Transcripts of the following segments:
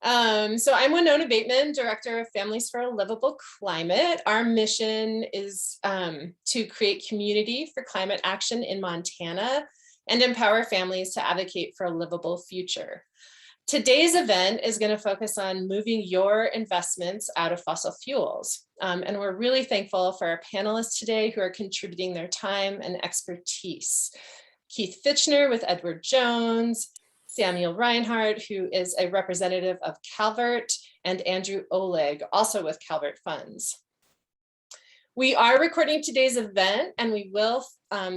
So I'm Winona Bateman, Director of Families for a Livable Climate. Our mission is to create community for climate action in Montana and empower families to advocate for a livable future. Today's event is going to focus on moving your investments out of fossil fuels. And we're really thankful for our panelists today who are contributing their time and expertise. Keith Fitchner with Edward Jones, Samuel Reinhardt, who is a representative of Calvert, and Andrew Oleg, also with Calvert Funds. We are recording today's event, and we will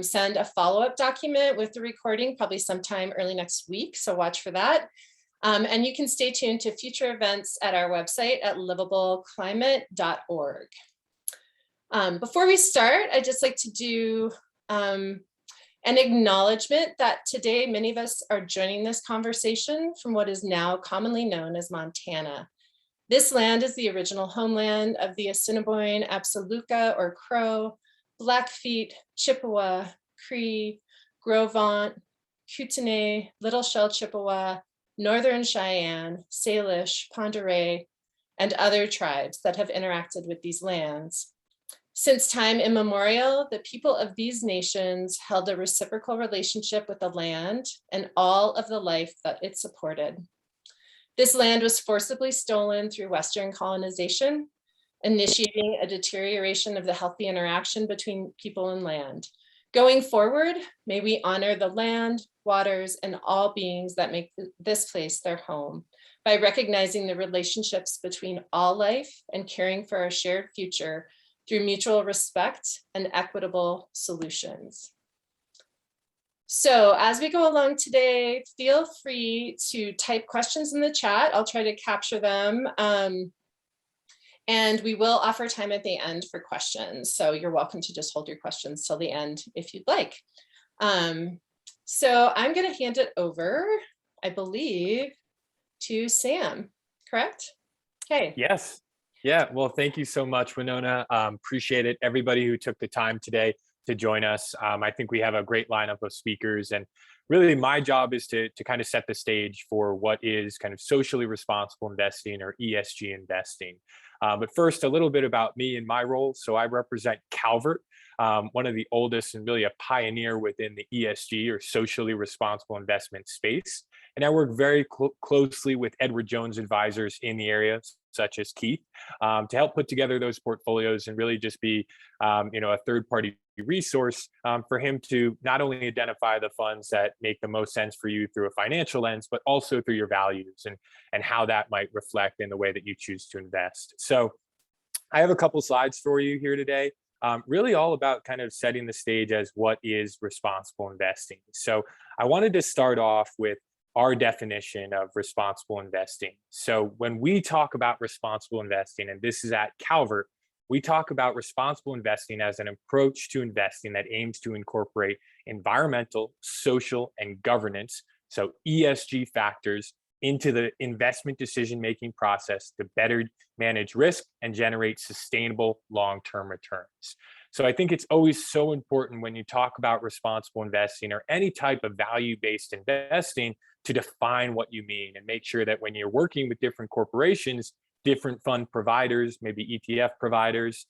send a follow-up document with the recording probably sometime early next week, so watch for that. And you can stay tuned to future events at our website at livableclimate.org. Before we start, I'd just like to do an acknowledgement that today many of us are joining this conversation from what is now commonly known as Montana. This land is the original homeland of the Assiniboine, Absaluka or Crow, Blackfeet, Chippewa, Cree, Gros Ventre, Kootenai, Little Shell Chippewa, Northern Cheyenne, Salish, Pend Oreille, and other tribes that have interacted with these lands. Since time immemorial, the people of these nations held a reciprocal relationship with the land and all of the life that it supported. This land was forcibly stolen through Western colonization, initiating a deterioration of the healthy interaction between people and land. Going forward, may we honor the land, waters, and all beings that make this place their home by recognizing the relationships between all life and caring for our shared future through mutual respect and equitable solutions. So as we go along today, feel free to type questions in the chat. I'll try to capture them. And we will offer time at the end for questions. So you're welcome to just hold your questions till the end if you'd like. So I'm gonna hand it over, I believe, to Sam, correct? Okay. Yes. Yeah, well, thank you so much, Winona. Appreciate it. Everybody who took the time today to join us. I think we have a great lineup of speakers, and really my job is to kind of set the stage for what is kind of socially responsible investing, or ESG investing. But first, a little bit about me and my role. So I represent Calvert, one of the oldest and really a pioneer within the ESG, or socially responsible investment space. And I work very closely with Edward Jones advisors in the area, such as Keith, to help put together those portfolios and really just be, a third-party resource for him to not only identify the funds that make the most sense for you through a financial lens, but also through your values and how that might reflect in the way that you choose to invest. So I have a couple slides for you here today, really all about kind of setting the stage as what is responsible investing. So I wanted to start off with our definition of responsible investing. So when we talk about responsible investing, and this is at Calvert, we talk about responsible investing as an approach to investing that aims to incorporate environmental, social, and governance, so ESG factors, into the investment decision-making process to better manage risk and generate sustainable long-term returns. So I think it's always so important when you talk about responsible investing or any type of value-based investing to define what you mean and make sure that when you're working with different corporations, different fund providers, maybe ETF providers,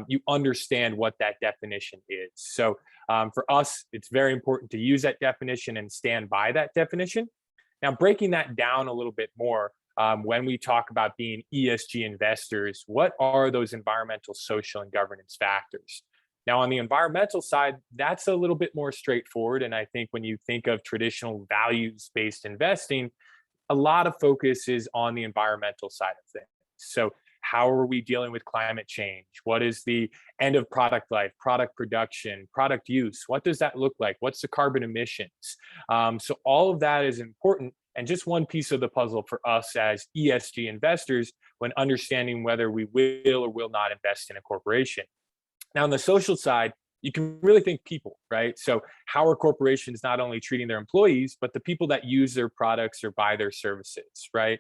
you understand what that definition is. So for us, it's very important to use that definition and stand by that definition. Now, breaking that down a little bit more, when we talk about being ESG investors, what are those environmental, social, and governance factors? Now, on the environmental side, that's a little bit more straightforward. And I think when you think of traditional values-based investing, a lot of focus is on the environmental side of things. So how are we dealing with climate change? What is the end of product life, product production, product use? What does that look like? What's the carbon emissions? So all of that is important, and just one piece of the puzzle for us as ESG investors when understanding whether we will or will not invest in a corporation. Now, on the social side, you can really think people, right? So how are corporations not only treating their employees, but the people that use their products or buy their services, right?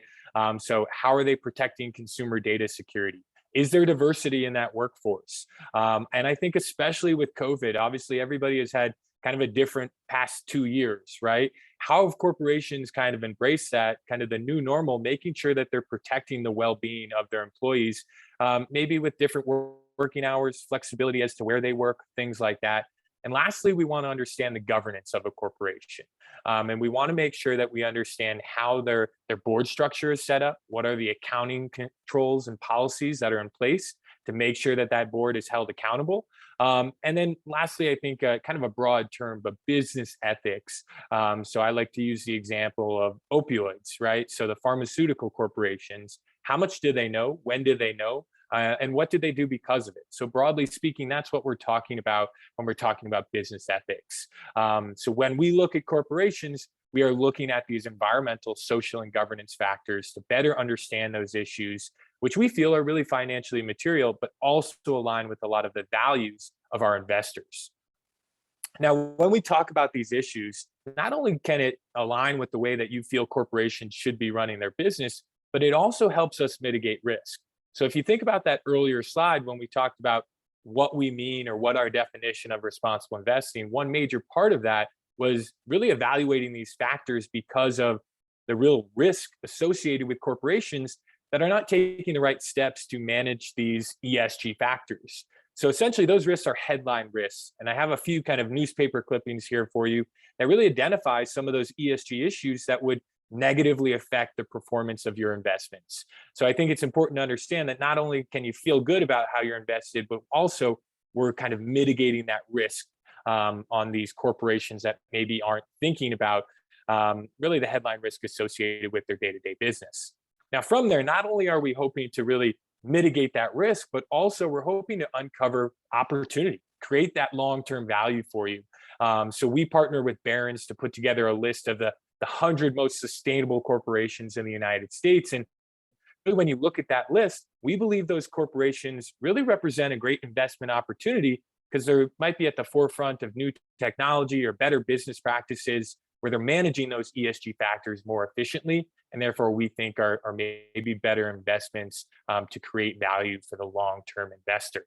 So how are they protecting consumer data security? Is there diversity in that workforce? And I think especially with COVID, obviously everybody has had kind of a different past 2 years, right? how have corporations kind of embraced that, kind of the new normal, making sure that they're protecting the well-being of their employees, maybe with different working hours, flexibility as to where they work, things like that. And lastly, we want to understand the governance of a corporation. And we want to make sure that we understand how their board structure is set up, what are the accounting controls and policies that are in place to make sure that that board is held accountable. And then lastly, I think kind of a broad term, but business ethics. So I like to use the example of opioids, right? So the pharmaceutical corporations, how much do they know? When did they know? And what did they do because of it? So broadly speaking, that's what we're talking about when we're talking about business ethics. So when we look at corporations, we are looking at these environmental, social, and governance factors to better understand those issues, which we feel are really financially material, but also align with a lot of the values of our investors. Now, when we talk about these issues, not only can it align with the way that you feel corporations should be running their business, but it also helps us mitigate risk. So if you think about that earlier slide, when we talked about what we mean or what our definition of responsible investing, one major part of that was really evaluating these factors because of the real risk associated with corporations that are not taking the right steps to manage these ESG factors. So essentially those risks are headline risks. And I have a few kind of newspaper clippings here for you that really identify some of those ESG issues that would negatively affect the performance of your investments. So I think it's important to understand that not only can you feel good about how you're invested, but also we're kind of mitigating that risk on these corporations that maybe aren't thinking about really the headline risk associated with their day-to-day business. Now, from there, not only are we hoping to really mitigate that risk, but also we're hoping to uncover opportunity, create that long-term value for you. So we partner with Barron's to put together a list of the 100 most sustainable corporations in the United States. And really, when you look at that list, we believe those corporations really represent a great investment opportunity because they might be at the forefront of new technology or better business practices where they're managing those ESG factors more efficiently. And therefore, we think are maybe better investments to create value for the long-term investor.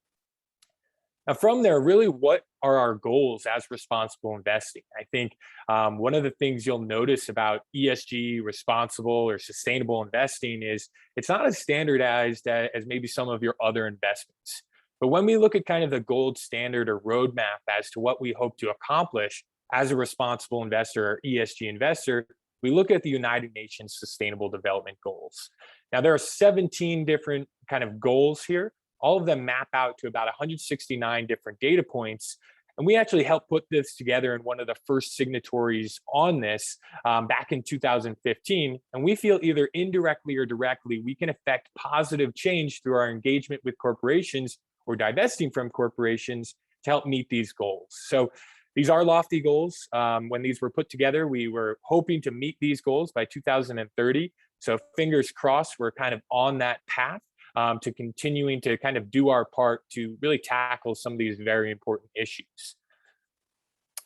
Now, from there, really, what are our goals as responsible investing? I think one of the things you'll notice about ESG, responsible or sustainable investing is it's not as standardized as maybe some of your other investments. But when we look at kind of the gold standard or roadmap as to what we hope to accomplish as a responsible investor or ESG investor, we look at the United Nations Sustainable Development Goals. Now, there are 17 different kind of goals here. All of them map out to about 169 different data points. And we actually helped put this together in one of the first signatories on this back in 2015. And we feel either indirectly or directly, we can affect positive change through our engagement with corporations or divesting from corporations to help meet these goals. So these are lofty goals. When these were put together, we were hoping to meet these goals by 2030. So fingers crossed, we're kind of on that path to continuing to kind of do our part to really tackle some of these very important issues.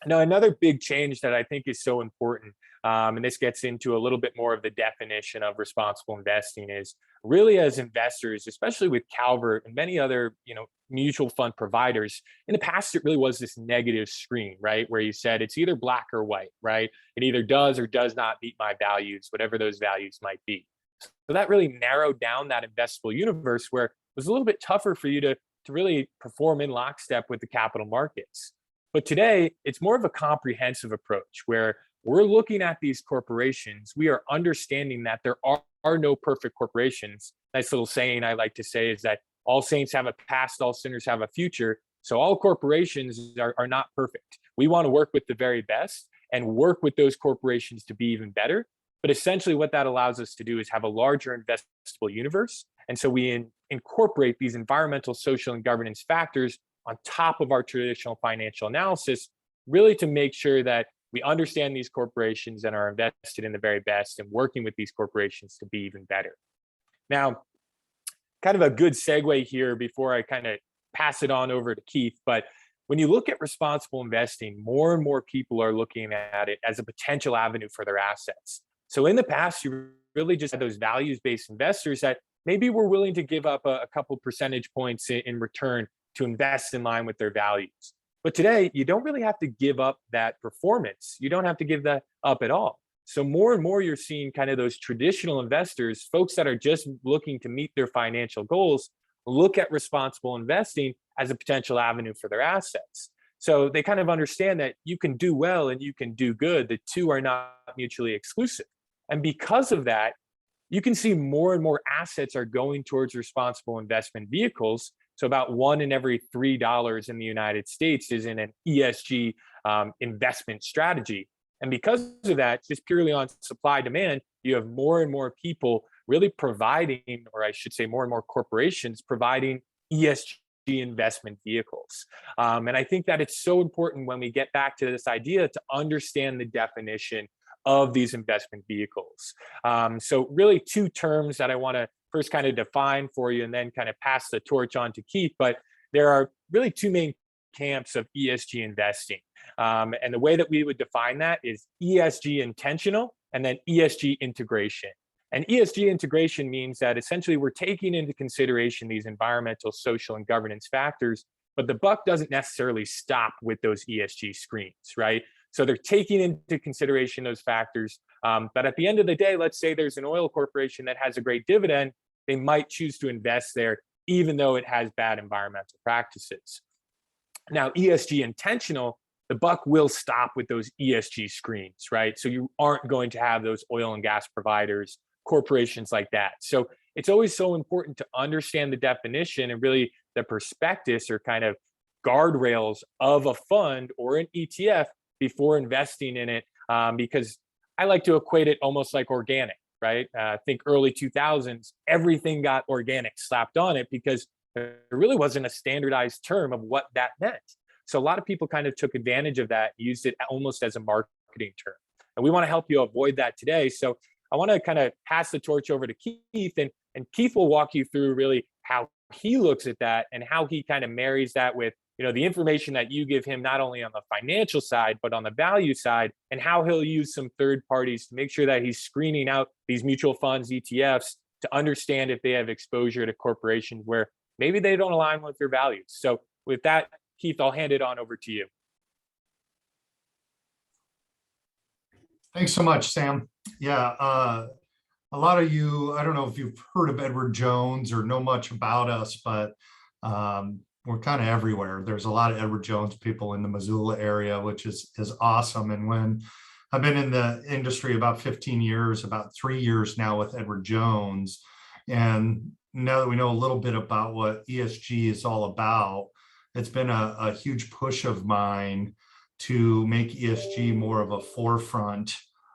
Now, another big change that I think is so important, and this gets into a little bit more of the definition of responsible investing, is really as investors, especially with Calvert and many other, mutual fund providers. In the past, it really was this negative screen, right, where you said it's either black or white, right? It either does or does not meet my values, whatever those values might be. So that really narrowed down that investable universe where it was a little bit tougher for you to really perform in lockstep with the capital markets. But today, it's more of a comprehensive approach where we're looking at these corporations. We are understanding that there are no perfect corporations. Nice little saying I like to say is that all saints have a past, all sinners have a future. So all corporations are not perfect. We want to work with the very best and work with those corporations to be even better. But essentially what that allows us to do is have a larger investable universe. And so we incorporate these environmental, social, and governance factors on top of our traditional financial analysis, really to make sure that we understand these corporations and are invested in the very best and working with these corporations to be even better. Now, kind of a good segue here before I kind of pass it on over to Keith, but when you look at responsible investing, more and more people are looking at it as a potential avenue for their assets. So in the past, you really just had those values-based investors that maybe were willing to give up a couple percentage points in return to invest in line with their values. But today, you don't really have to give up that performance. You don't have to give that up at all. So more and more, you're seeing kind of those traditional investors, folks that are just looking to meet their financial goals, look at responsible investing as a potential avenue for their assets. So they kind of understand that you can do well and you can do good. The two are not mutually exclusive. And because of that, you can see more and more assets are going towards responsible investment vehicles. So about $1 in every $3 in the United States is in an ESG investment strategy. And because of that, just purely on supply demand, you have more and more people really providing, or I should say more and more corporations providing ESG investment vehicles. And I think that it's so important when we get back to this idea to understand the definition of these investment vehicles. So really two terms that I want to first kind of define for you and then kind of pass the torch on to Keith. But there are really two main camps of ESG investing. And the way that we would define that is ESG intentional and then ESG integration. And ESG integration means that essentially we're taking into consideration these environmental, social, and governance factors, but the buck doesn't necessarily stop with those ESG screens, right? So they're taking into consideration those factors. But at the end of the day, let's say there's an oil corporation that has a great dividend, they might choose to invest there, even though it has bad environmental practices. Now, ESG intentional, the buck will stop with those ESG screens, right? So you aren't going to have those oil and gas providers, corporations like that. So it's always so important to understand the definition and really the prospectus or kind of guardrails of a fund or an ETF before investing in it, because I like to equate it almost like organic, right? I think early 2000s, everything got organic slapped on it because there really wasn't a standardized term of what that meant. So a lot of people kind of took advantage of that, used it almost as a marketing term. And we want to help you avoid that today. So I want to kind of pass the torch over to Keith, and Keith will walk you through really how he looks at that and how he kind of marries that with, you know, the information that you give him, not only on the financial side, but on the value side, and how he'll use some third parties to make sure that he's screening out these mutual funds, ETFs, to understand if they have exposure to corporations where maybe they don't align with their values. So with that, Keith, I'll hand it on over to you. Thanks so much, Sam. Yeah, a lot of you, I don't know if you've heard of Edward Jones or know much about us, but we're kind of everywhere. There's a lot of Edward Jones people in the Missoula area, which is awesome. And when I've been in the industry about 15 years, about 3 years now with Edward Jones, and now that we know a little bit about what ESG is all about, it's been a huge push of mine to make ESG more of a forefront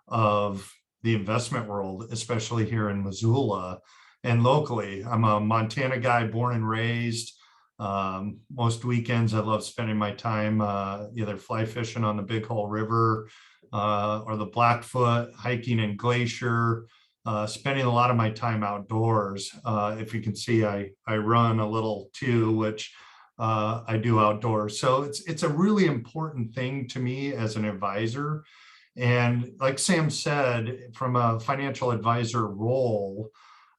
of the investment world, especially here in Missoula and locally. I'm a Montana guy, born and raised. Most weekends, I love spending my time either fly fishing on the Big Hole River or the Blackfoot, hiking in Glacier, spending a lot of my time outdoors. If you can see, I run a little too, which I do outdoors. So it's a really important thing to me as an advisor. And like Sam said, from a financial advisor role,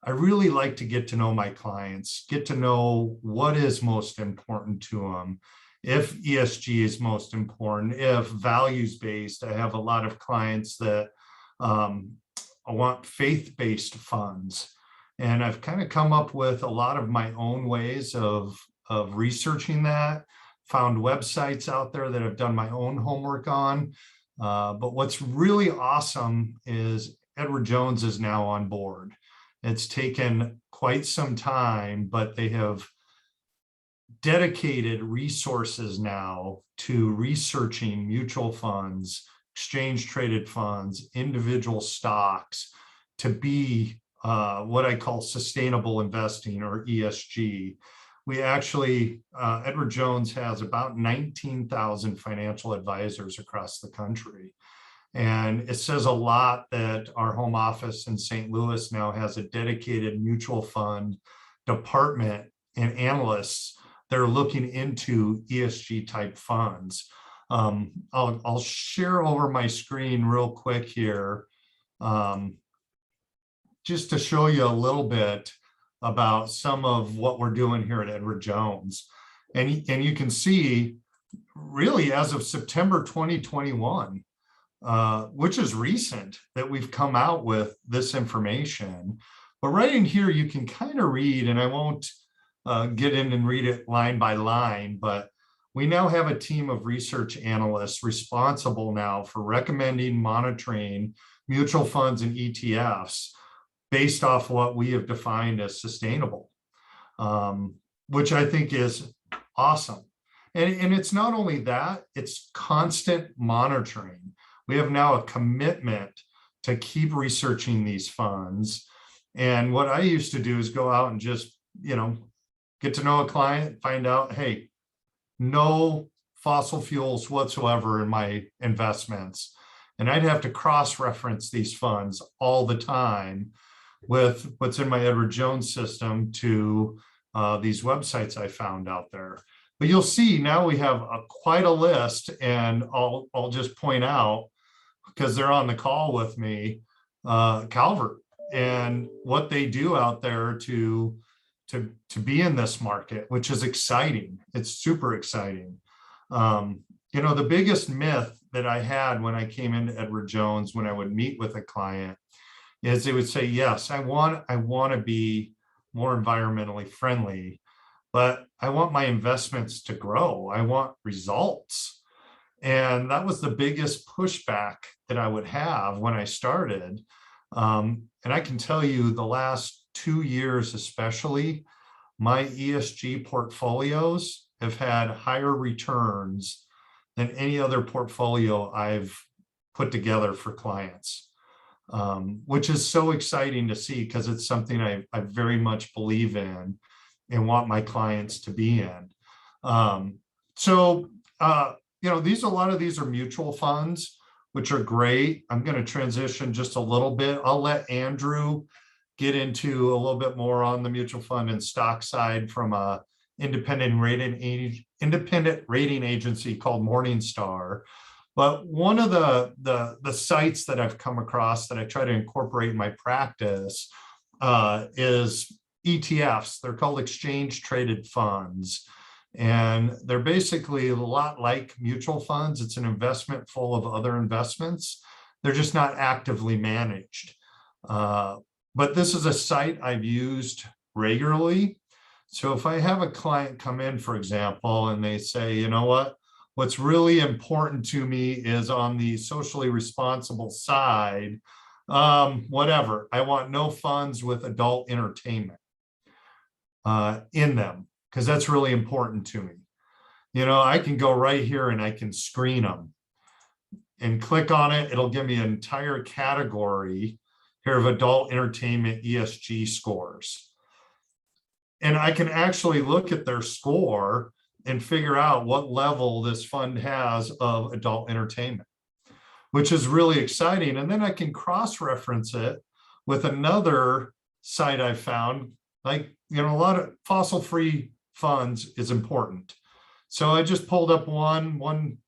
I really like to get to know my clients, get to know what is most important to them. If ESG is most important, if values-based, I have a lot of clients that want faith-based funds. And I've kind of come up with a lot of my own ways of researching that, found websites out there that I've done my own homework on. But what's really awesome is Edward Jones is now on board. It's taken quite some time, but they have dedicated resources now to researching mutual funds, exchange traded funds, individual stocks to be what I call sustainable investing, or ESG. We actually, Edward Jones has about 19,000 financial advisors across the country. And it says a lot that our home office in St. Louis now has a dedicated mutual fund department and analysts that are looking into ESG type funds. I'll share over my screen real quick here, just to show you a little bit about some of what we're doing here at Edward Jones. And you can see really as of September 2021, which is recent that we've come out with this information. But right in here, you can kind of read, and I won't get in and read it line by line, but we now have a team of research analysts responsible now for recommending, monitoring mutual funds and ETFs based off what we have defined as sustainable, which I think is awesome. And it's not only that, it's constant monitoring. We have now a commitment to keep researching these funds. And what I used to do is go out and just, get to know a client, find out, hey, no fossil fuels whatsoever in my investments. And I'd have to cross-reference these funds all the time with what's in my Edward Jones system to these websites I found out there. But you'll see now we have quite a list, and I'll just point out, because they're on the call with me, Calvert, and what they do out there to be in this market, which is exciting. It's super exciting. The biggest myth that I had when I came into Edward Jones, when I would meet with a client, is they would say, yes, I want to be more environmentally friendly, but I want my investments to grow. I want results. And that was the biggest pushback that I would have when I started. And I can tell you the last 2 years, especially, my ESG portfolios have had higher returns than any other portfolio I've put together for clients, which is so exciting to see, because it's something I very much believe in and want my clients to be in. A lot of these are mutual funds, which are great. I'm going to transition just a little bit. I'll let Andrew get into a little bit more on the mutual fund and stock side from a independent rating agency called Morningstar. But one of the sites that I've come across that I try to incorporate in my practice is ETFs. They're called exchange traded funds. And they're basically a lot like mutual funds. It's an investment full of other investments. They're just not actively managed. But this is a site I've used regularly. So if I have a client come in, for example, and they say, you know what, what's really important to me is on the socially responsible side, whatever, I want no funds with adult entertainment in them, because that's really important to me. I can go right here and I can screen them and click on it. It'll give me an entire category here of adult entertainment ESG scores. And I can actually look at their score and figure out what level this fund has of adult entertainment, which is really exciting. And then I can cross-reference it with another site I found, like, a lot of fossil-free funds is important. So I just pulled up one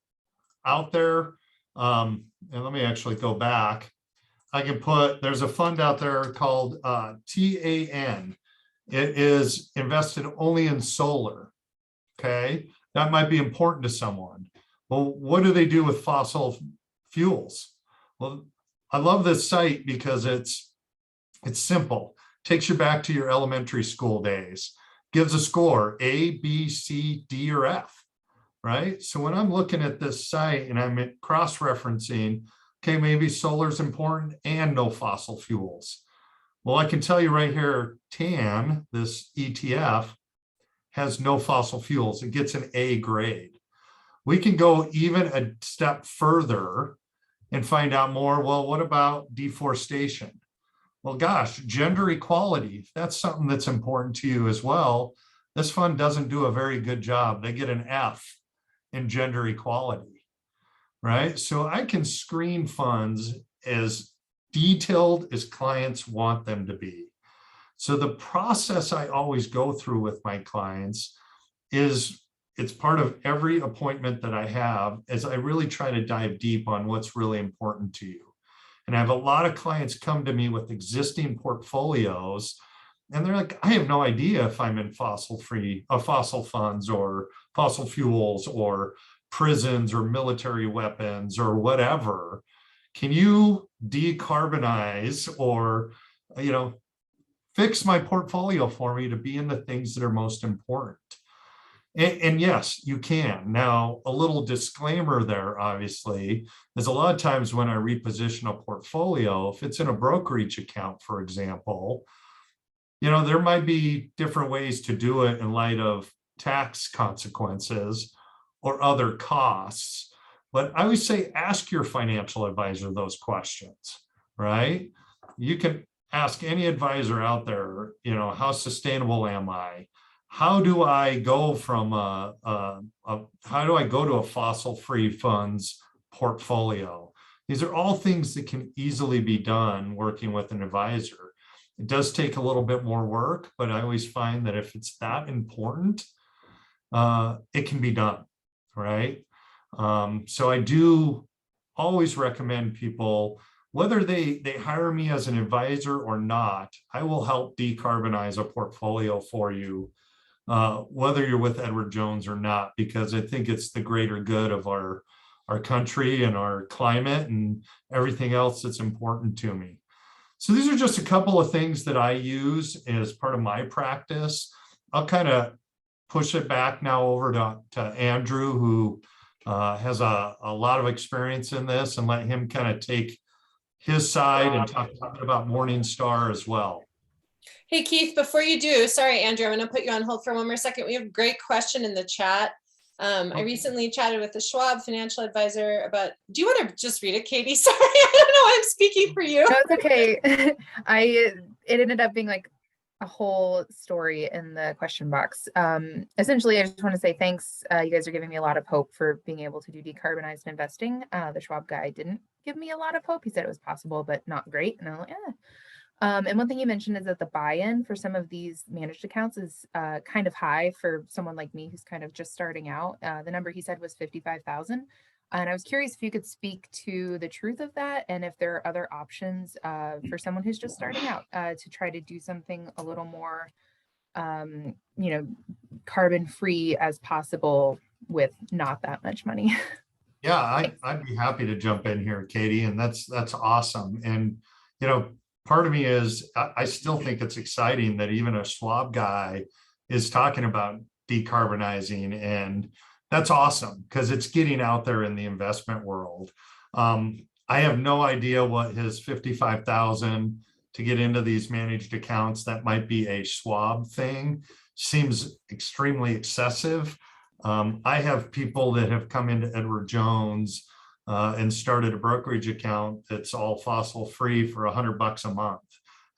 out there. And let me actually go back. I can there's a fund out there called TAN. It is invested only in solar. Okay, that might be important to someone. Well, what do they do with fossil fuels? Well, I love this site because it's simple. Takes you back to your elementary school days. Gives a score, A, B, C, D, or F, right? So when I'm looking at this site and I'm cross-referencing, okay, maybe solar's important and no fossil fuels. Well, I can tell you right here, TAN, this ETF, has no fossil fuels. It gets an A grade. We can go even a step further and find out more. Well, what about deforestation? Well, gosh, gender equality, if that's something that's important to you as well, this fund doesn't do a very good job. They get an F in gender equality, right? So I can screen funds as detailed as clients want them to be. So the process I always go through with my clients is, it's part of every appointment that I have, as I really try to dive deep on what's really important to you. And I have a lot of clients come to me with existing portfolios, and they're like, I have no idea if I'm in fossil funds or fossil fuels or prisons or military weapons or whatever. Can you decarbonize or, fix my portfolio for me to be in the things that are most important? And yes, you can. Now, a little disclaimer there, obviously, is a lot of times when I reposition a portfolio, if it's in a brokerage account, for example, there might be different ways to do it in light of tax consequences or other costs. But I always say, ask your financial advisor those questions, right? You can ask any advisor out there, how sustainable am I? How do I go from how do I go to a fossil-free funds portfolio? These are all things that can easily be done working with an advisor. It does take a little bit more work, but I always find that if it's that important, it can be done, right? So I do always recommend people, whether they hire me as an advisor or not, I will help decarbonize a portfolio for you, whether you're with Edward Jones or not, because I think it's the greater good of our country and our climate and everything else that's important to me. So these are just a couple of things that I use as part of my practice. I'll kind of push it back now over to Andrew, who has a lot of experience in this, and let him kind of take his side and talk a little bit about Morningstar as well. Hey, Keith, before you do, sorry, Andrew, I'm going to put you on hold for one more second. We have a great question in the chat. I recently chatted with the Schwab financial advisor about, do you want to just read it, Katie? Sorry, I don't know, I'm speaking for you. No, it's okay. It ended up being like a whole story in the question box. Essentially, I just want to say thanks. You guys are giving me a lot of hope for being able to do decarbonized investing. The Schwab guy didn't give me a lot of hope. He said it was possible, but not great. And I'm like, yeah. And one thing you mentioned is that the buy-in for some of these managed accounts is kind of high for someone like me who's kind of just starting out. The number he said was 55,000. And I was curious if you could speak to the truth of that, and if there are other options for someone who's just starting out to try to do something a little more, carbon-free as possible with not that much money. Yeah, I'd be happy to jump in here, Katie, and that's awesome. And part of me is I still think it's exciting that even a Schwab guy is talking about decarbonizing, and that's awesome because it's getting out there in the investment world. I have no idea what his 55,000 to get into these managed accounts, that might be a Schwab thing, seems extremely excessive. I have people that have come into Edward Jones and started a brokerage account that's all fossil free for $100 a month.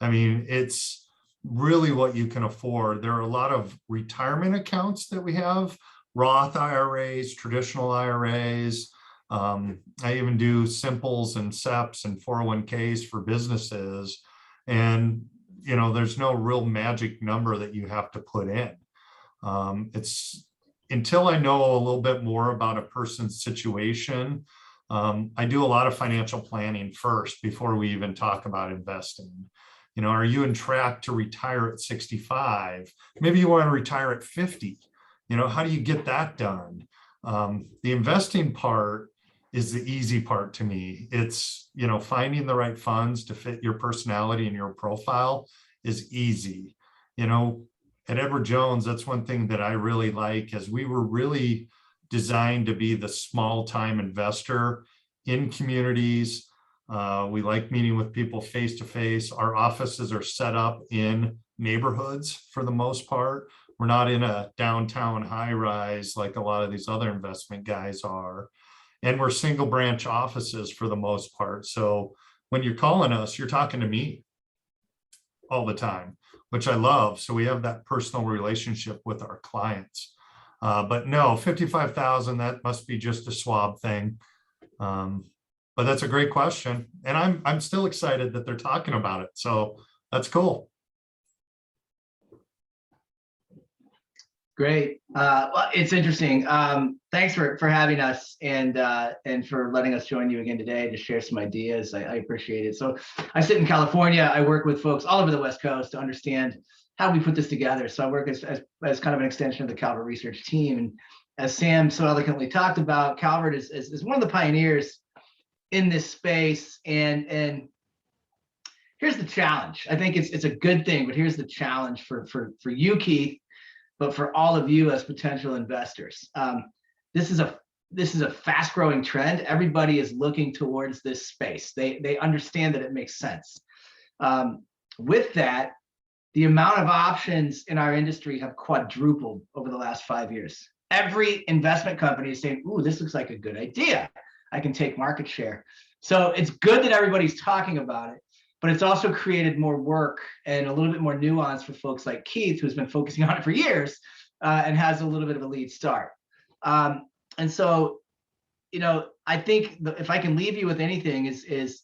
I mean, it's really what you can afford. There are a lot of retirement accounts that we have, Roth IRAs, traditional IRAs. I even do simples and SEPs and 401ks for businesses. And, there's no real magic number that you have to put in. It's until I know a little bit more about a person's situation. I do a lot of financial planning first before we even talk about investing. Are you on track to retire at 65? Maybe you want to retire at 50. How do you get that done? The investing part is the easy part to me. It's, finding the right funds to fit your personality and your profile is easy. At Edward Jones, that's one thing that I really like, is we were really designed to be the small time investor in communities. We like meeting with people face to face. Our offices are set up in neighborhoods for the most part. We're not in a downtown high rise like a lot of these other investment guys are. And we're single branch offices for the most part. So when you're calling us, you're talking to me all the time, which I love. So we have that personal relationship with our clients. But no, 55,000, that must be just a Schwab thing. But that's a great question. And I'm still excited that they're talking about it. So that's cool. Great. Well, it's interesting. Thanks for having us and for letting us join you again today to share some ideas. I appreciate it. So I sit in California. I work with folks all over the West Coast to understand how we put this together. So I work as kind of an extension of the Calvert research team. as Sam so eloquently talked about, Calvert is one of the pioneers in this space. And here's the challenge. I think it's a good thing, but here's the challenge for you, Keith, but for all of you as potential investors. This is a fast growing trend. Everybody is looking towards this space. They understand that it makes sense. With that, the amount of options in our industry have quadrupled over the last 5 years. Every investment company is saying, ooh, this looks like a good idea. I can take market share. So it's good that everybody's talking about it, but it's also created more work and a little bit more nuance for folks like Keith, who's been focusing on it for years and has a little bit of a lead start. And so, I think if I can leave you with anything is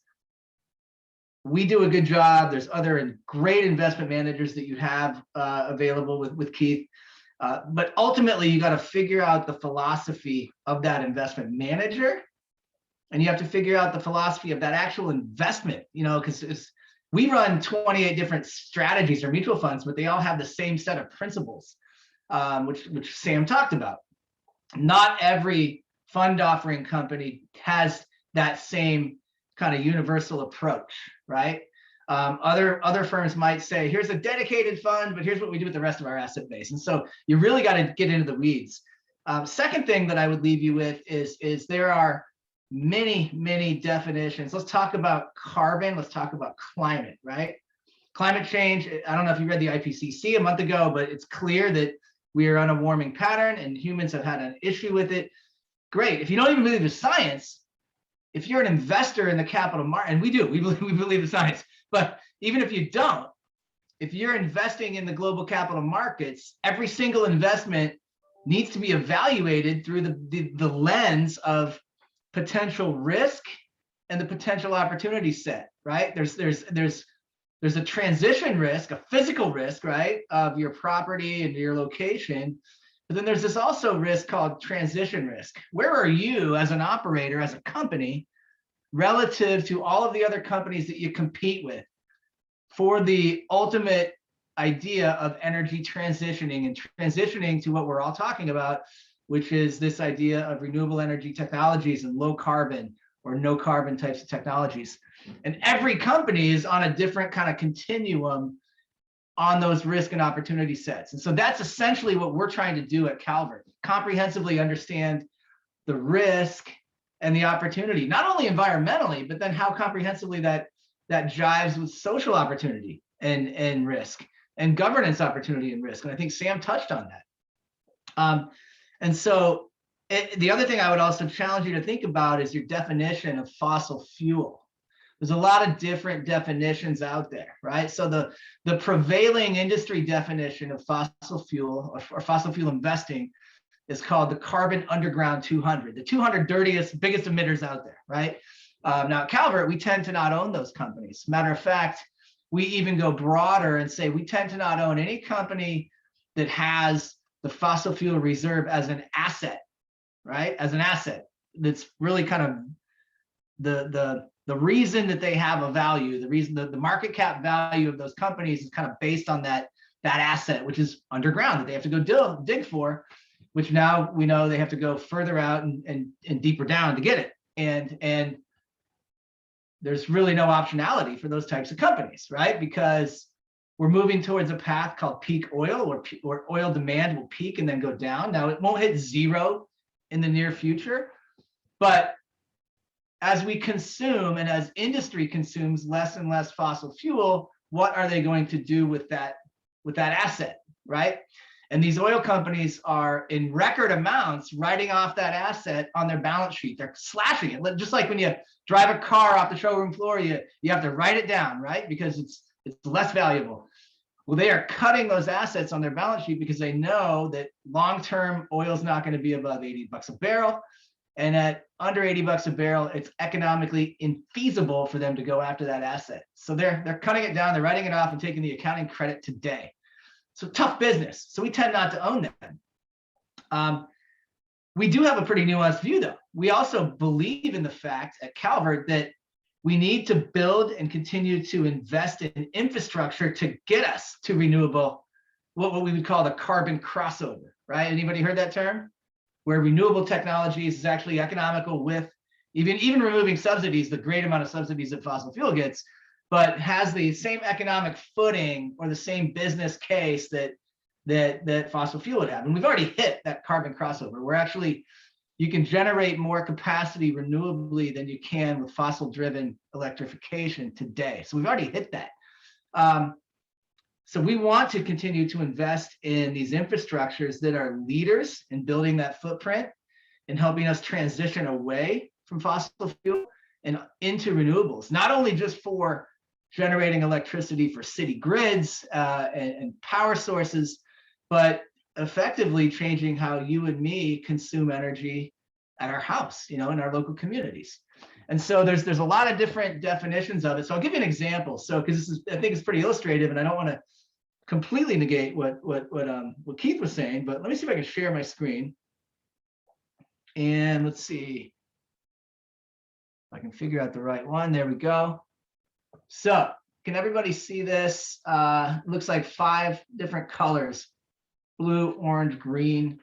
we do a good job. There's other great investment managers that you have available with Keith. But ultimately, you got to figure out the philosophy of that investment manager. And you have to figure out the philosophy of that actual investment, because we run 28 different strategies or mutual funds, but they all have the same set of principles, which Sam talked about. Not every fund offering company has that same kind of universal approach, right? Other firms might say, here's a dedicated fund, but here's what we do with the rest of our asset base. And so you really got to get into the weeds. Second thing that I would leave you with is there are many definitions. Let's talk about carbon. Let's talk about climate, right? Climate change. I don't know if you read the IPCC a month ago, but it's clear that we are on a warming pattern and humans have had an issue with it. Great. If you don't even believe the science, if you're an investor in the capital market, and we believe the science, but even if you don't, if you're investing in the global capital markets, every single investment needs to be evaluated through the lens of potential risk and the potential opportunity set, right? There's a transition risk, a physical risk, right, of your property and your location. But then there's this also risk called transition risk. Where are you as an operator, as a company, relative to all of the other companies that you compete with for the ultimate idea of energy transitioning and transitioning to what we're all talking about, which is this idea of renewable energy technologies and low carbon or no carbon types of technologies. And every company is on a different kind of continuum on those risk and opportunity sets. And so that's essentially what we're trying to do at Calvert, comprehensively understand the risk and the opportunity, not only environmentally, but then how comprehensively that jives with social opportunity and risk and governance opportunity and risk. And I think Sam touched on that. And so the other thing I would also challenge you to think about is your definition of fossil fuel. There's a lot of different definitions out there, right? So the prevailing industry definition of fossil fuel or fossil fuel investing is called the Carbon Underground 200, the 200 dirtiest, biggest emitters out there, right? Now at Calvert, we tend to not own those companies. Matter of fact, we even go broader and say we tend to not own any company that has the fossil fuel reserve as an asset, right? As an asset that's really kind of the reason that they have a value, the reason that the market cap value of those companies is kind of based on that asset, which is underground, that they have to go dig for, which now we know they have to go further out and deeper down to get it. And there's really no optionality for those types of companies, right? Because we're moving towards a path called peak oil, or oil demand will peak and then go down. Now, it won't hit zero in the near future, but as we consume and as industry consumes less and less fossil fuel, what are they going to do with that asset, right? And these oil companies are in record amounts writing off that asset on their balance sheet. They're slashing it, just like when you drive a car off the showroom floor, you have to write it down, right? Because it's less valuable. Well, they are cutting those assets on their balance sheet because they know that long-term oil is not going to be above $80 a barrel. And at under $80 a barrel, it's economically infeasible for them to go after that asset. So they're cutting it down, they're writing it off and taking the accounting credit today. So tough business. So we tend not to own them. We do have a pretty nuanced view, though. We also believe in the fact at Calvert that we need to build and continue to invest in infrastructure to get us to renewable, what we would call the carbon crossover, right? Anybody heard that term? where renewable technologies is actually economical with even removing subsidies, the great amount of subsidies that fossil fuel gets, but has the same economic footing or the same business case that fossil fuel would have. And we've already hit that carbon crossover. We're actually, you can generate more capacity renewably than you can with fossil-driven electrification today. So we've already hit that. So we want to continue to invest in these infrastructures that are leaders in building that footprint and helping us transition away from fossil fuel and into renewables, not only just for generating electricity for city grids and power sources, but effectively changing how you and me consume energy at our house, in our local communities. And so there's a lot of different definitions of it. So I'll give you an example. So because I think it's pretty illustrative, and I don't want to completely negate what Keith was saying, but let me see if I can share my screen. And let's see if I can figure out the right one. There we go. So can everybody see this? Looks like 5 different colors: blue, orange, green,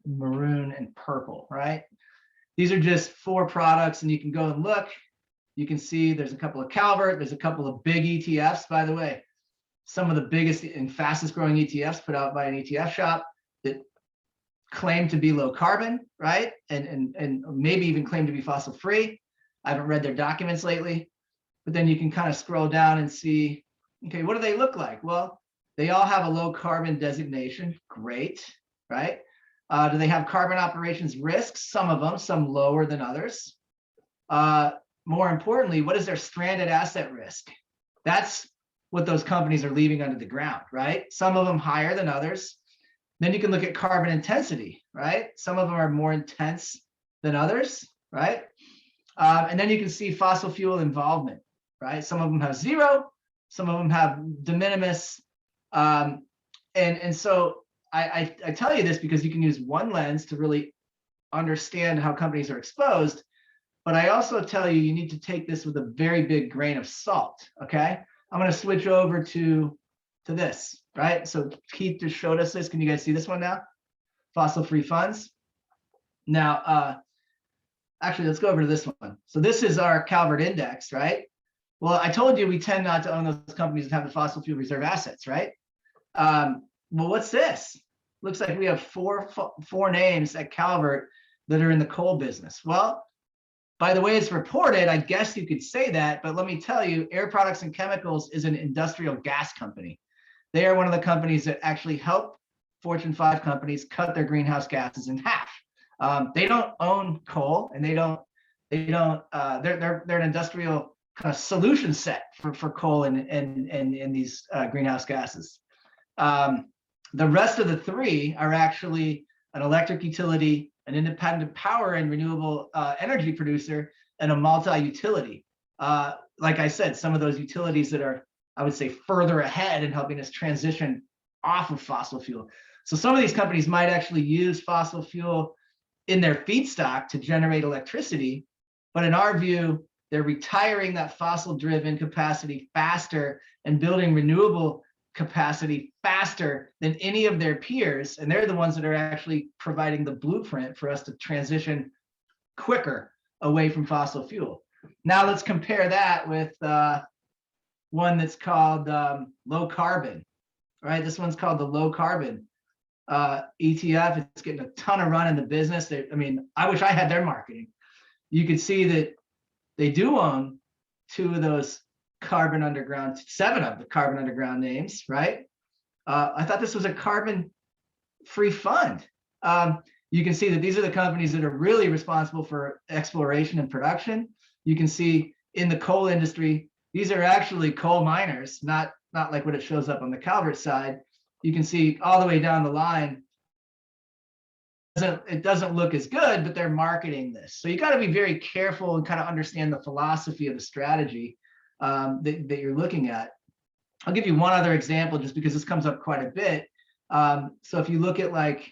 maroon, and purple, right? These are just 4 products, and you can go and look. You can see there's a couple of Calvert, there's a couple of big ETFs, by the way. Some of the biggest and fastest growing ETFs put out by an ETF shop that claim to be low carbon, right? And maybe even claim to be fossil free. I haven't read their documents lately, but then you can kind of scroll down and see, okay, what do they look like? Well, they all have a low carbon designation. Great, right? Do they have carbon operations risks? Some of them, some lower than others. More importantly, what is their stranded asset risk? That's what those companies are leaving under the ground, right? Some of them higher than others. Then you can look at carbon intensity, right? Some of them are more intense than others, right? And then you can see fossil fuel involvement, right? Some of them have 0, some of them have de minimis. And so I tell you this because you can use one lens to really understand how companies are exposed, but I also tell you, you need to take this with a very big grain of salt, okay? I'm gonna switch over to this, right? So Keith just showed us this. Can you guys see this one now? Fossil-free funds. Now, actually, let's go over to this one. So this is our Calvert Index, right? Well, I told you we tend not to own those companies that have the fossil fuel reserve assets, right? Well, what's this? Looks like we have four names at Calvert that are in the coal business. Well, by the way it's reported, I guess you could say that, but let me tell you, Air Products and Chemicals is an industrial gas company. They are one of the companies that actually help Fortune 5 companies cut their greenhouse gases in half. They don't own coal, and they're an industrial kind of solution set for coal and these greenhouse gases. The rest of the 3 are actually an electric utility, an independent power and renewable energy producer, and a multi-utility. Like I said, some of those utilities that are, I would say, further ahead in helping us transition off of fossil fuel. So some of these companies might actually use fossil fuel in their feedstock to generate electricity, but in our view, they're retiring that fossil-driven capacity faster and building renewable capacity faster than any of their peers, and they're the ones that are actually providing the blueprint for us to transition quicker away from fossil fuel. Now let's compare that with one that's called low carbon, right? This one's called the low carbon ETF. It's getting a ton of run in the business. I mean, I wish I had their marketing. You could see that they do own 2 of those carbon underground, 7 of the carbon underground names, right? I thought this was a carbon-free fund. You can see that these are the companies that are really responsible for exploration and production. You can see in the coal industry, these are actually coal miners, not like what it shows up on the Calvert side. You can see all the way down the line, it doesn't look as good, but they're marketing this. So you got to be very careful and kind of understand the philosophy of the strategy that you're looking at. I'll give you one other example just because this comes up quite a bit. So if you look at like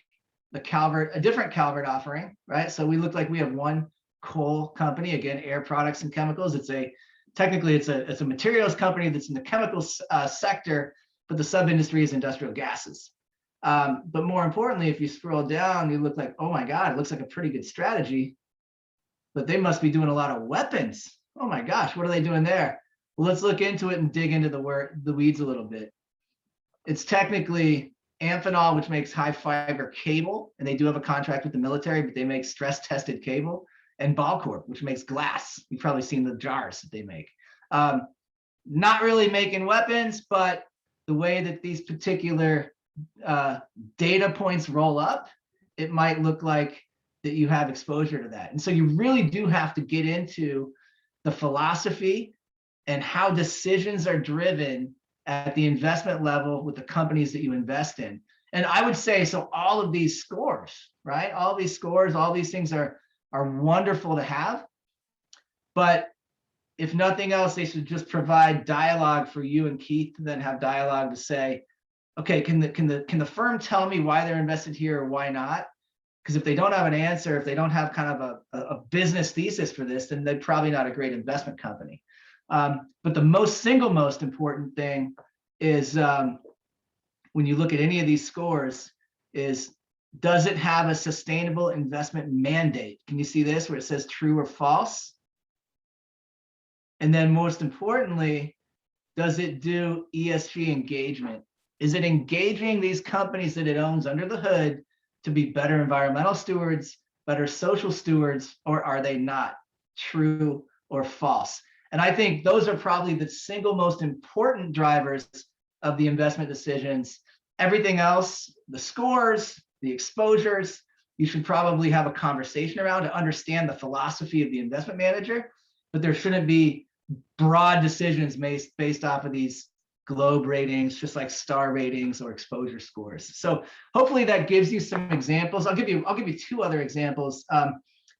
the Calvert, a different Calvert offering, right? So we look like we have one coal company, again, Air Products and Chemicals. Technically it's a materials company that's in the chemicals sector, but the sub-industry is industrial gases. But more importantly, if you scroll down, you look like, oh my God, it looks like a pretty good strategy, but they must be doing a lot of weapons. Oh my gosh, what are they doing there? Well, let's look into it and dig into the weeds a little bit. It's technically Amphenol, which makes high fiber cable, and they do have a contract with the military, but they make stress tested cable, and Ballcorp, which makes glass. You've probably seen the jars that they make. Not really making weapons, but the way that these particular data points roll up, it might look like that you have exposure to that. And so you really do have to get into the philosophy and how decisions are driven at the investment level with the companies that you invest in. And I would say, so all of these scores, right? All these scores, all these things are wonderful to have, but if nothing else, they should just provide dialogue for you and Keith to then have dialogue to say, okay, can the firm tell me why they're invested here or why not? Because if they don't have an answer, if they don't have kind of a business thesis for this, then they're probably not a great investment company. But the single most important thing is when you look at any of these scores is, does it have a sustainable investment mandate? Can you see this where it says true or false? And then most importantly, does it do ESG engagement? Is it engaging these companies that it owns under the hood to be better environmental stewards, better social stewards, or are they not? True or false? And I think those are probably the single most important drivers of the investment decisions. Everything else, the scores, the exposures, you should probably have a conversation around to understand the philosophy of the investment manager, but there shouldn't be broad decisions based off of these globe ratings, just like star ratings or exposure scores. So hopefully that gives you some examples. I'll give you two other examples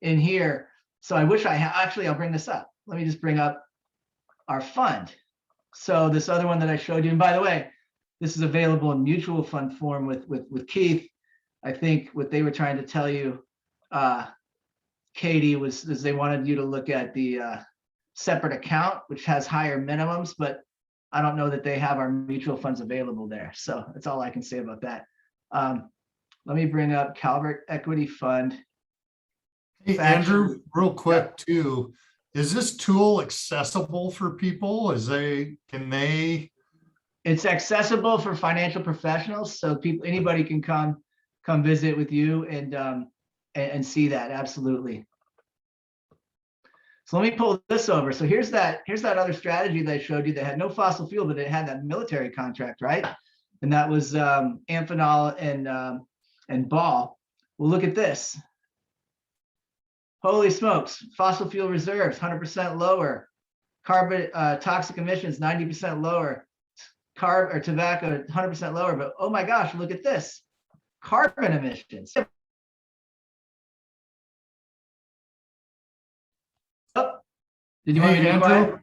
in here. So I wish actually, I'll bring this up. Let me just bring up our fund. So this other one that I showed you, and by the way, this is available in mutual fund form with Keith. I think what they were trying to tell you, Katie, is they wanted you to look at the separate account, which has higher minimums, but I don't know that they have our mutual funds available there. So that's all I can say about that. Let me bring up Calvert Equity Fund. Hey, Andrew, real quick too, is this tool accessible for people? It's accessible for financial professionals, so anybody can come visit with you and see that. Absolutely. So let me pull this over. So here's that other strategy that I showed you that had no fossil fuel, but it had that military contract, right? And that was Amphenol and Ball. Well, look at this. Holy smokes! Fossil fuel reserves 100% lower, carbon toxic emissions 90% lower, tobacco 100% lower. But oh my gosh, look at this, carbon emissions. Oh, did you want me to be quiet?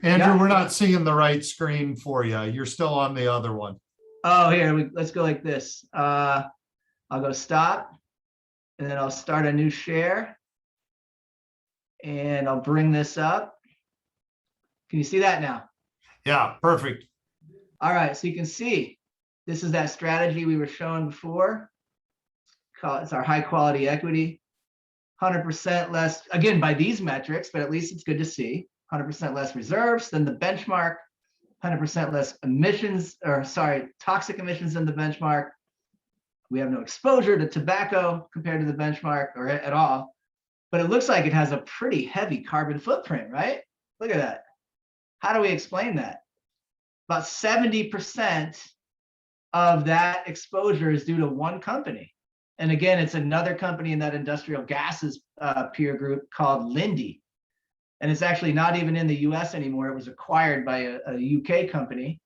Andrew, yeah. We're not seeing the right screen for you. You're still on the other one. Oh, here, let's go like this. I'll go stop, and then I'll start a new share. And I'll bring this up. Can you see that now? Yeah, perfect. All right, so you can see this is that strategy we were showing before. It's our high quality equity. 100% less, again, by these metrics, but at least it's good to see. 100% less reserves than the benchmark, 100% less emissions, toxic emissions than the benchmark. We have no exposure to tobacco compared to the benchmark or at all. But it looks like it has a pretty heavy carbon footprint, right? Look at that. How do we explain that? About 70% of that exposure is due to one company. And again, it's another company in that industrial gases peer group called Linde. And it's actually not even in the US anymore. It was acquired by a UK company.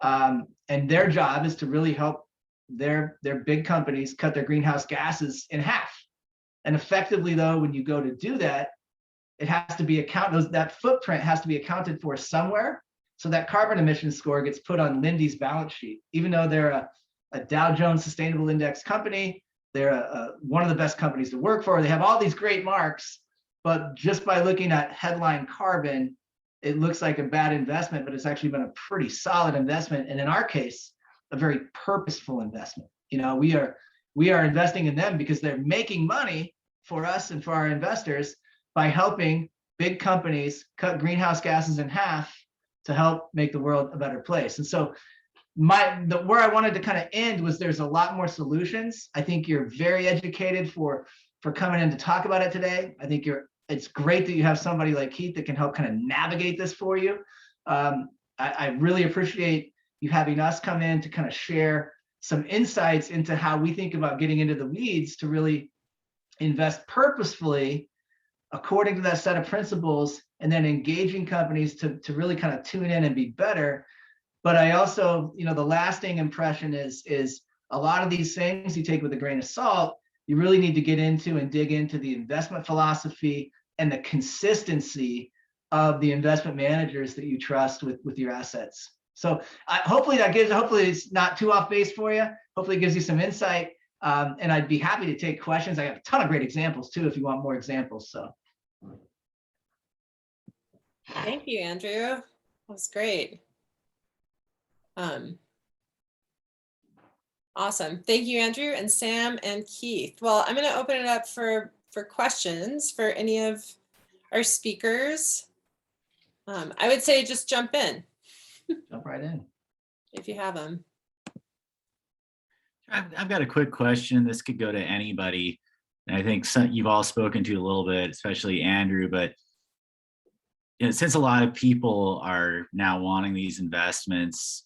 And their job is to really help their big companies cut their greenhouse gases in half. And effectively, though, when you go to do that, it has to be that footprint has to be accounted for somewhere. So that carbon emission score gets put on Linde's balance sheet. Even though they're a Dow Jones Sustainable Index company, they're one of the best companies to work for. They have all these great marks, but just by looking at headline carbon, it looks like a bad investment, but it's actually been a pretty solid investment. And in our case, a very purposeful investment. You know, we are investing in them because they're making money for us and for our investors by helping big companies cut greenhouse gases in half to help make the world a better place. And so where I wanted to kind of end was there's a lot more solutions. I think you're very educated for coming in to talk about it today. I think it's great that you have somebody like Keith that can help kind of navigate this for you. I really appreciate you having us come in to kind of share some insights into how we think about getting into the weeds to really invest purposefully according to that set of principles, and then engaging companies to really kind of tune in and be better. But I also, you know, the lasting impression is a lot of these things you take with a grain of salt. You really need to get into and dig into the investment philosophy and the consistency of the investment managers that you trust with your assets. So hopefully it's not too off base for you. Hopefully it gives you some insight. And I'd be happy to take questions. I have a ton of great examples too, if you want more examples. So. Thank you, Andrew. That was great. Awesome. Thank you, Andrew and Sam and Keith. Well, I'm going to open it up for questions for any of our speakers. I would say just jump in. Jump right in. If you have them. I've got a quick question. This could go to anybody. And I think you've all spoken to a little bit, especially Andrew, but you know, since a lot of people are now wanting these investments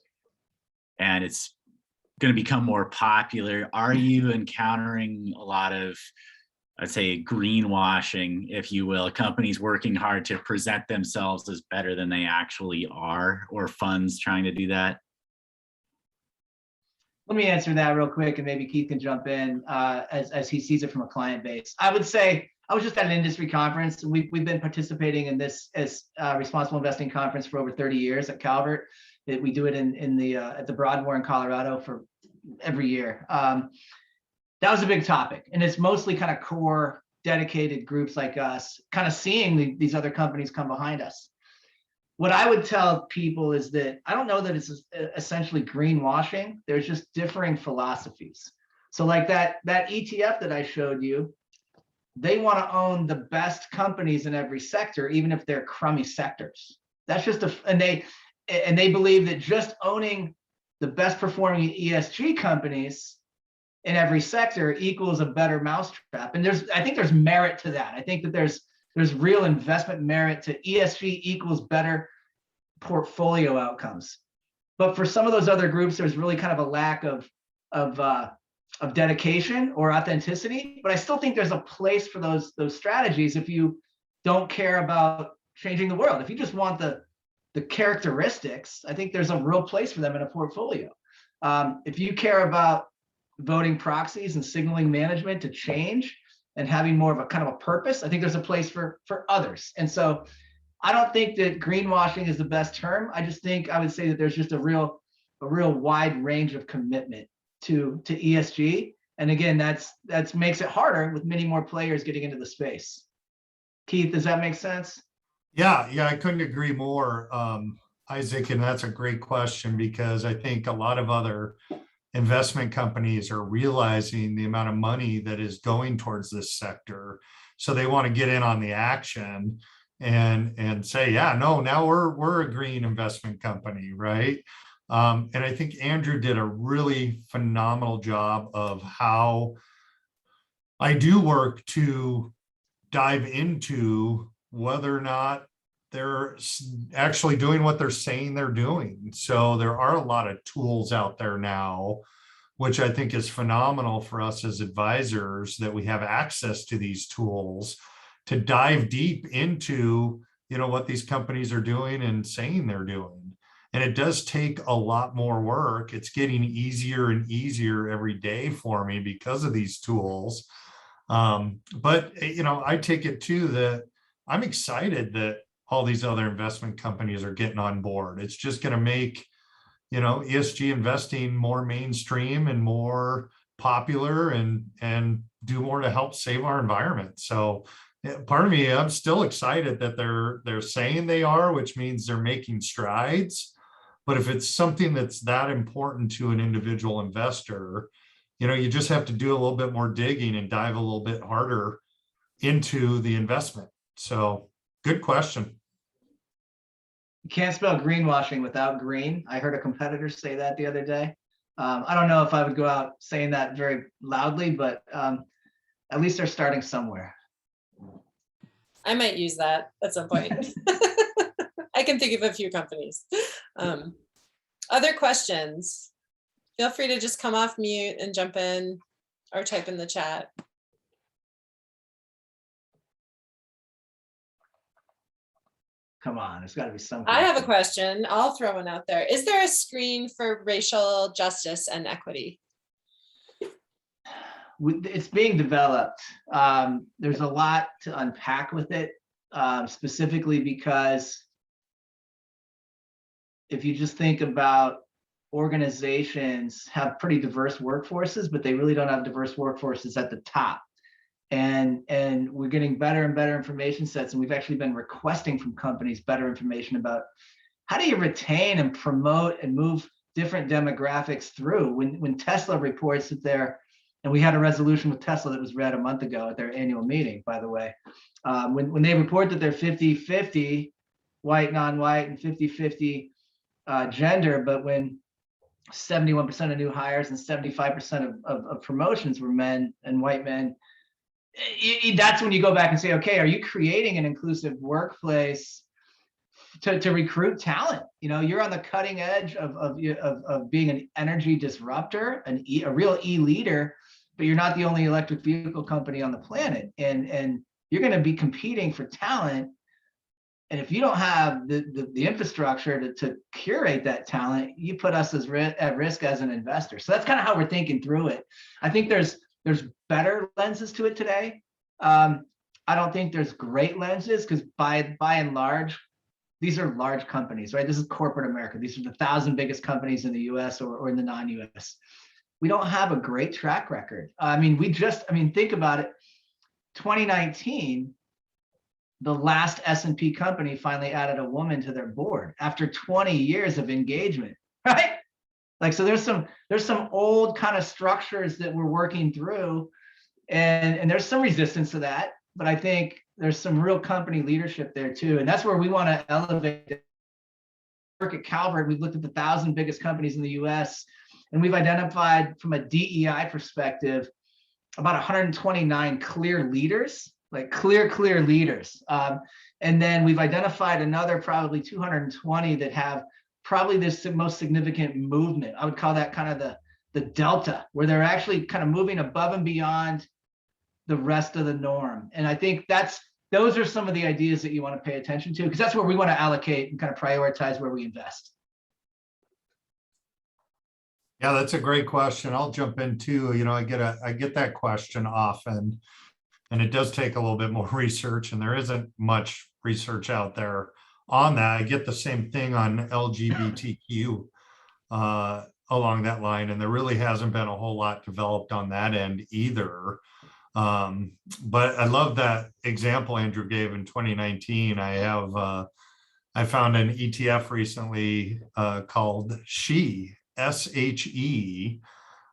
and it's going to become more popular, are you encountering a lot of, I'd say, greenwashing, if you will, companies working hard to present themselves as better than they actually are, or funds trying to do that? Let me answer that real quick, and maybe Keith can jump in as he sees it from a client base. I would say I was just at an industry conference, and we've been participating in this as responsible investing conference for over 30 years at Calvert. We do it at the Broadmoor in Colorado for every year. That was a big topic, and it's mostly kind of core dedicated groups like us, kind of seeing these other companies come behind us. What I would tell people is that I don't know that it's essentially greenwashing. There's just differing philosophies. So like that ETF that I showed you, they want to own the best companies in every sector, even if they're crummy sectors. That's just and they believe that just owning the best performing ESG companies in every sector equals a better mousetrap. And I think there's merit to that. I think that there's real investment merit to ESG equals better portfolio outcomes. But for some of those other groups, there's really kind of a lack of dedication or authenticity. But I still think there's a place for those strategies if you don't care about changing the world. If you just want the characteristics, I think there's a real place for them in a portfolio. If you care about voting proxies and signaling management to change and having more of a kind of a purpose, I think there's a place for others. And so I don't think that greenwashing is the best term. I just think I would say that there's just a real wide range of commitment to ESG. And again, that's makes it harder with many more players getting into the space. Keith, does that make sense? Yeah, I couldn't agree more, Isaac, and that's a great question, because I think a lot of other investment companies are realizing the amount of money that is going towards this sector. So they want to get in on the action and say, yeah, no, now we're a green investment company, right? And I think Andrew did a really phenomenal job of how I do work to dive into whether or not they're actually doing what they're saying they're doing. So there are a lot of tools out there now, which I think is phenomenal for us as advisors, that we have access to these tools to dive deep into, what these companies are doing and saying they're doing. And it does take a lot more work. It's getting easier and easier every day for me because of these tools. But I take it too that I'm excited that all these other investment companies are getting on board. It's just going to make, ESG investing more mainstream and more popular and do more to help save our environment. So part of me, I'm still excited that they're saying they are, which means they're making strides. But if it's something that's that important to an individual investor, you just have to do a little bit more digging and dive a little bit harder into the investment. So good question. You can't spell greenwashing without green. I heard a competitor say that the other day. I don't know if I would go out saying that very loudly, but at least they're starting somewhere. I might use that at some point. I can think of a few companies. Other questions? Feel free to just come off mute and jump in or type in the chat. Come on, there's got to be something. I have a question. I'll throw one out there. Is there a screen for racial justice and equity? It's being developed. There's a lot to unpack with it, specifically because if you just think about organizations have pretty diverse workforces, but they really don't have diverse workforces at the top. And we're getting better and better information sets. And we've actually been requesting from companies better information about how do you retain and promote and move different demographics through. When Tesla reports that they're, and we had a resolution with Tesla that was read a month ago at their annual meeting, by the way, when they report that they're 50-50 white, non-white, and 50-50 gender, but when 71% of new hires and 75% of promotions were men and white men, that's when you go back and say, okay, are you creating an inclusive workplace to recruit talent? You're on the cutting edge of being an energy disruptor, a real e-leader, but you're not the only electric vehicle company on the planet. And you're going to be competing for talent. And if you don't have the infrastructure to curate that talent, you put us at risk as an investor. So that's kind of how we're thinking through it. I think there's better lenses to it today. I don't think there's great lenses because by and large, these are large companies, right? This is corporate America. These are the 1,000 biggest companies in the US or in the non-US. We don't have a great track record. Think about it. 2019, the last S&P company finally added a woman to their board after 20 years of engagement, right? So there's some old kind of structures that we're working through, and there's some resistance to that, but I think there's some real company leadership there too, and that's where we want to elevate it. Work at Calvert, we've looked at the 1,000 biggest companies in the US, and we've identified from a DEI perspective about 129 clear leaders, like clear leaders. And then we've identified another probably 220 that have probably this most significant movement. I would call that kind of the delta, where they're actually kind of moving above and beyond the rest of the norm. And I think those are some of the ideas that you want to pay attention to, because that's where we want to allocate and kind of prioritize where we invest. Yeah, that's a great question. I'll jump in too. I get that question often, and it does take a little bit more research, and there isn't much research out there on that. I get the same thing on LGBTQ along that line, and there really hasn't been a whole lot developed on that end either. But I love that example Andrew gave in 2019. I found an ETF recently called SHE, SHE,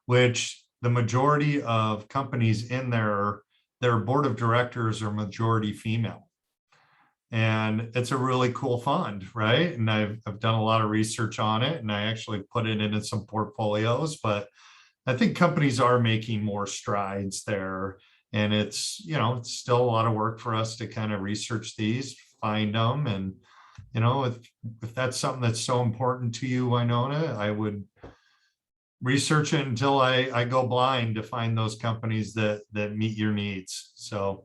which the majority of companies in their board of directors are majority female. And it's a really cool fund, right? And I've done a lot of research on it, and I actually put it into some portfolios, but I think companies are making more strides there. And it's still a lot of work for us to kind of research these, find them. And, if that's something that's so important to you, Winona, I would research it until I go blind to find those companies that meet your needs. So.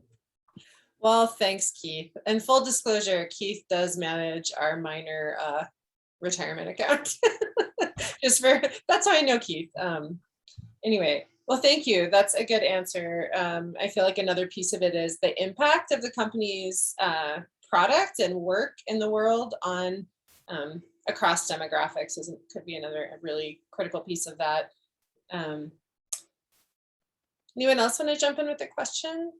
Well, thanks, Keith. And full disclosure, Keith does manage our minor retirement account. That's how I know Keith. Anyway, well, thank you. That's a good answer. I feel like another piece of it is the impact of the company's product and work in the world on across demographics could be another really critical piece of that. Anyone else want to jump in with a question?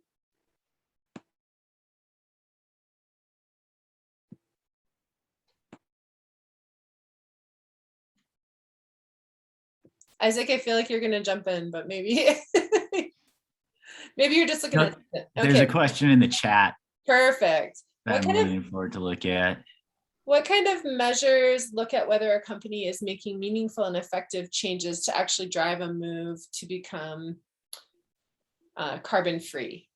Isaac, I feel like you're going to jump in, but maybe maybe you're just looking at it. There's a question in the chat Perfect. that I'm looking forward to look at. What kind of measures look at whether a company is making meaningful and effective changes to actually drive a move to become carbon free?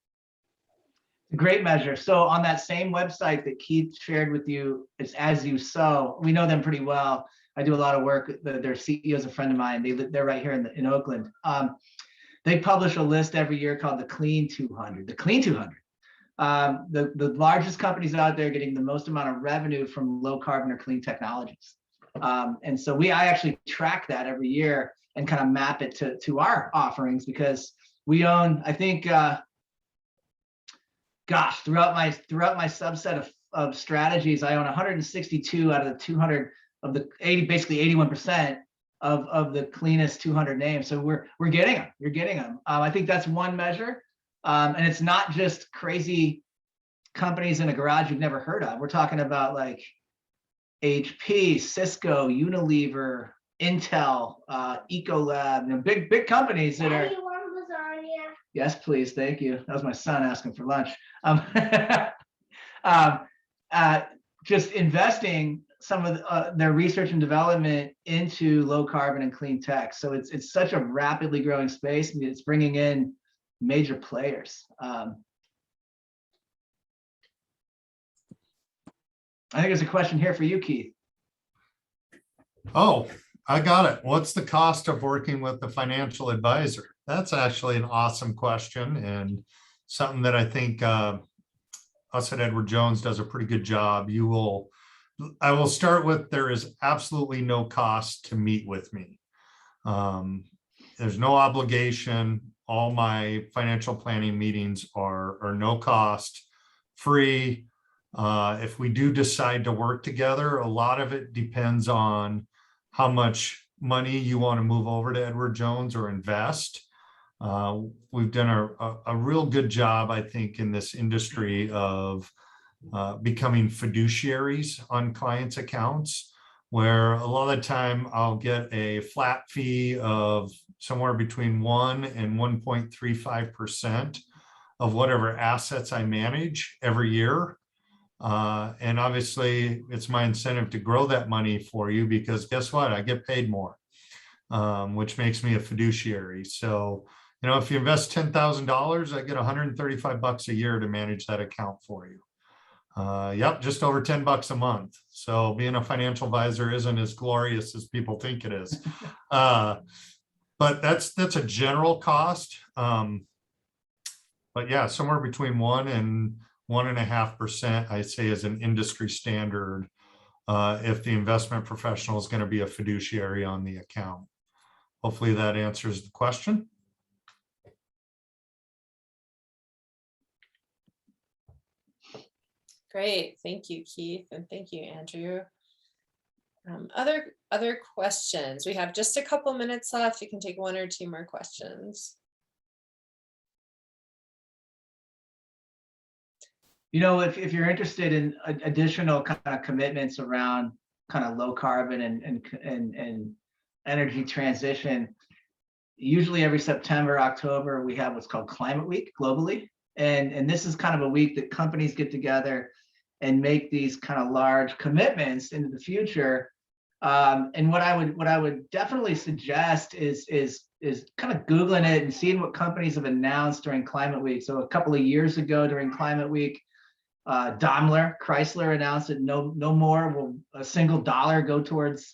Great measure. So on that same website that Keith shared with you, it's As You Sow. We know them pretty well. I do a lot of work. Their CEO is a friend of mine. They're right here in Oakland. They publish a list every year called the Clean 200. The Clean 200. The largest companies out there getting the most amount of revenue from low carbon or clean technologies. And so I actually track that every year and kind of map it to our offerings, because we own, I think, throughout my subset of strategies, I own 162 out of the 200 of the 80, basically 81% of the cleanest 200 names. So we're getting them. You're getting them. I think that's one measure. And it's not just crazy companies in a garage you've never heard of. We're talking about like HP, Cisco, Unilever, Intel, Ecolab, big companies that are. Yes, please. Thank you. That was my son asking for lunch. Just investing some of their research and development into low carbon and clean tech. So it's such a rapidly growing space, and it's bringing in major players. I think there's a question here for you, Keith. Oh, I got it. What's the cost of working with the financial advisor? That's actually an awesome question, and something that I think us at Edward Jones does a pretty good job. I will start with, there is absolutely no cost to meet with me. There's no obligation. All my financial planning meetings are no cost, free. If we do decide to work together, a lot of it depends on how much money you want to move over to Edward Jones or invest. We've done a real good job, I think, in this industry of becoming fiduciaries on clients' accounts, where a lot of the time I'll get a flat fee of somewhere between 1 and 1.35% of whatever assets I manage every year. And obviously it's my incentive to grow that money for you, because guess what? I get paid more, which makes me a fiduciary. So, if you invest $10,000, I get $135 a year to manage that account for you. Yep, just over $10 a month. So being a financial advisor isn't as glorious as people think it is. But that's a general cost. But yeah, somewhere between 1 and 1.5%, I'd say, is an industry standard if the investment professional is going to be a fiduciary on the account. Hopefully that answers the question. Great, thank you, Keith, and thank you, Andrew. Other questions? We have just a couple minutes left. You can take 1 or 2 more questions. If you're interested in additional kind of commitments around kind of low carbon and energy transition, usually every September, October, we have what's called Climate Week globally. And this is kind of a week that companies get together and make these kind of large commitments into the future. And what I would definitely suggest is kind of Googling it and seeing what companies have announced during Climate Week. So a couple of years ago during Climate Week, Chrysler announced that no more will a single dollar go towards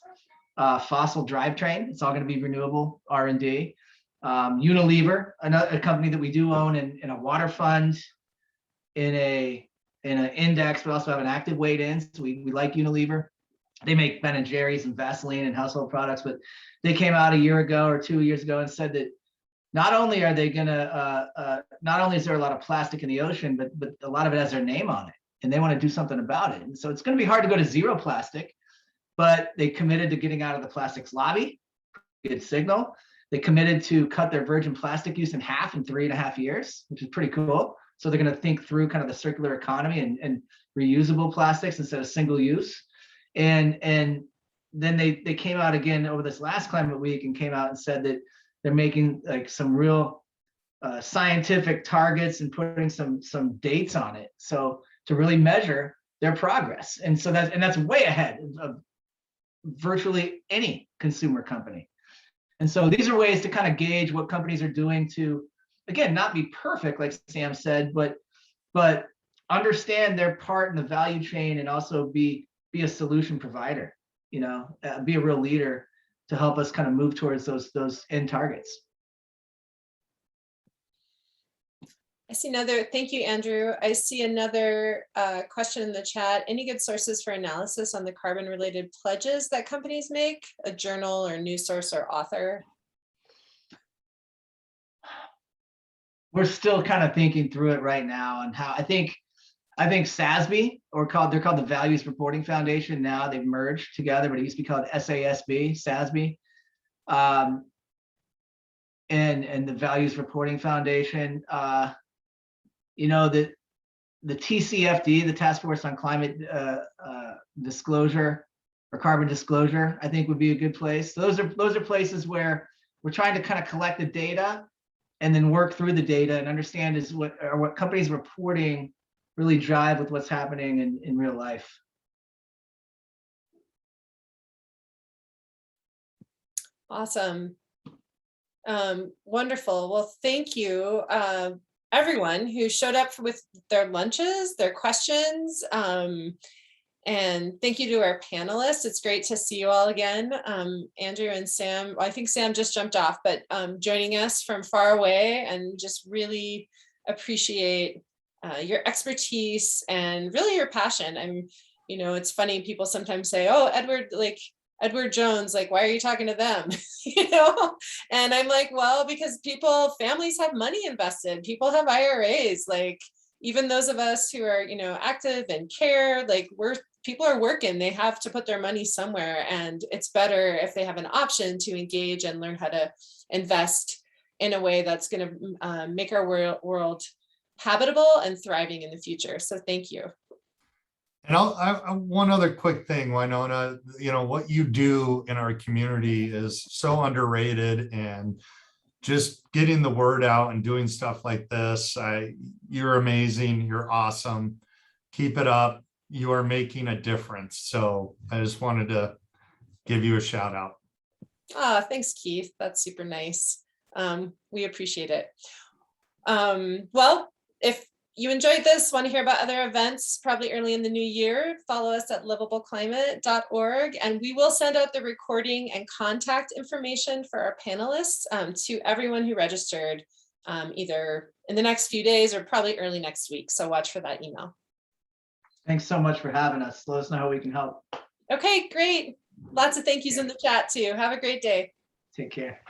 fossil drivetrain. It's all going to be renewable R&D. Unilever, a company that we do own in a water fund, in an index, but also have an active weight in. So we like Unilever. They make Ben & Jerry's and Vaseline and household products, but they came out a year ago or 2 years ago and said that not only are they gonna, not only is there a lot of plastic in the ocean, but a lot of it has their name on it, and they want to do something about it. And so it's going to be hard to go to zero plastic, but they committed to getting out of the plastics lobby. Good signal. They committed to cut their virgin plastic use in half in 3.5 years, which is pretty cool. So they're going to think through kind of the circular economy and reusable plastics instead of single use. And then they came out again over this last climate week and came out and said that they're making like some real scientific targets and putting some dates on it. So to really measure their progress. And so that's way ahead of virtually any consumer company. And so these are ways to kind of gauge what companies are doing to, again, not be perfect, like Sam said, but understand their part in the value chain and also be a solution provider, you know, be a real leader to help us kind of move towards those end targets. I see another, thank you, Andrew. I see another question in the chat. Any good sources for analysis on the carbon related pledges that companies make? A journal or news source or author? We're still kind of thinking through it right now, and how I think SASB, or they're called the Values Reporting Foundation now. They've merged together, but it used to be called SASB, and the Values Reporting Foundation. You know, the TCFD, the Task Force on Climate Disclosure or Carbon Disclosure, I think would be a good place. Those are places where we're trying to kind of collect the data and then work through the data and understand is what companies reporting really drive with what's happening in real life. Awesome. Wonderful. Well, thank you, everyone who showed up with their lunches, their questions, and thank you to our panelists. It's great to see you all again. Andrew and Sam, well, I think Sam just jumped off, but joining us from far away, and just really appreciate your expertise and really your passion. You know, it's funny, people sometimes say, oh, Edward Jones, like, why are you talking to them? You know, and I'm like, well, because families have money invested, people have IRAs, like even those of us who are, you know, active and care, like people are working, they have to put their money somewhere, and it's better if they have an option to engage and learn how to invest in a way that's going to make our world habitable and thriving in the future. So thank you. And one other quick thing, Winona, you know, what you do in our community is so underrated, and just getting the word out and doing stuff like this. You're amazing. You're awesome. Keep it up. You are making a difference. So I just wanted to give you a shout out. Thanks, Keith. That's super nice. We appreciate it. Well, if you enjoyed this, want to hear about other events, probably early in the new year, follow us at livableclimate.org, and we will send out the recording and contact information for our panelists to everyone who registered either in the next few days or probably early next week. So watch for that email. Thanks so much for having us. Let us know how we can help. Okay, great. Lots of thank yous in the chat too. Have a great day. Take care.